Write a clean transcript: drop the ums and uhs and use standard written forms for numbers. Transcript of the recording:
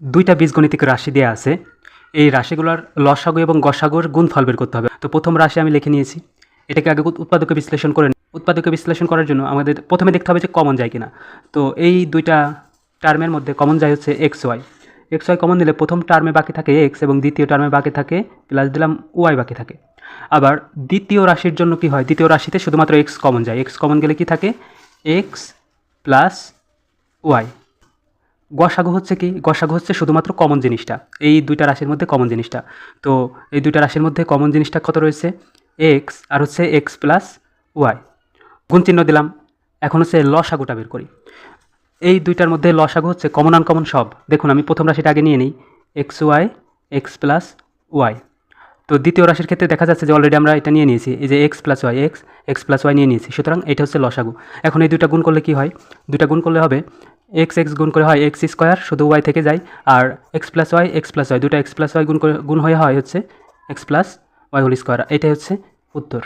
দুইটা বীজগণিতিক রাশি দেওয়া আছে। এই রাশিগুলোর লসাগু এবং গসাগুর গুণফল বের করতে হবে। তো প্রথম রাশি আমি লিখে নিয়েছি, এটাকে আগে উৎপাদকে বিশ্লেষণ করে উৎপাদকে বিশ্লেষণ করার জন্য আমাদের প্রথমে দেখতে হবে যে কমন যায় কিনা। তো এই দুইটা টার্মের মধ্যে কমন যায় হচ্ছে এক্স ওয়াই কমন দিলে প্রথম টার্মে বাকি থাকে এক্স এবং দ্বিতীয় টার্মে বাকি থাকে প্লাস দিলাম ওয়াই বাকি থাকে। আবার দ্বিতীয় রাশির জন্য কি হয়, দ্বিতীয় রাশিতে শুধুমাত্র এক্স কমন যায়, এক্স কমন গেলে কি থাকে এক্স প্লাস ওয়াই। গসাগু হচ্ছে কি, গসাগু হচ্ছে শুধুমাত্র কমন জিনিসটা, এই দুইটা রাশির মধ্যে কমন জিনিসটা। তো এই দুইটা রাশির মধ্যে কমন জিনিসটা কত রয়েছে এক্স আর হচ্ছে এক্স প্লাস ওয়াই, গুণ চিহ্ন দিলাম। এখন হচ্ছে লসাগুটা বের করি। এই দুইটার মধ্যে লসাগু হচ্ছে কমন আনকমন সব। দেখুন আমি প্রথম রাশিটা আগে নিয়ে নিই, x y x plus y. তো দ্বিতীয় রাশির ক্ষেত্রে দেখা যাচ্ছে যে অলরেডি আমরা এটা নিয়ে নিয়েছি, এই যে x plus y x plus y নিয়ে নিয়েছি, সুতরাং এটা হচ্ছে লসাগু। এখন এই দুইটা গুণ করলে কি হয়, দুইটা গুণ করলে হবে এক্স গুণ করে হয় এক্স স্কোয়ার, শুধু ওয়াই থেকে যায়, আর এক্স প্লাস ওয়াই দুটো এক্স প্লাস ওয়াই গুণ হয়ে হয় হচ্ছে x plus y whole square. এটাই হচ্ছে উত্তর।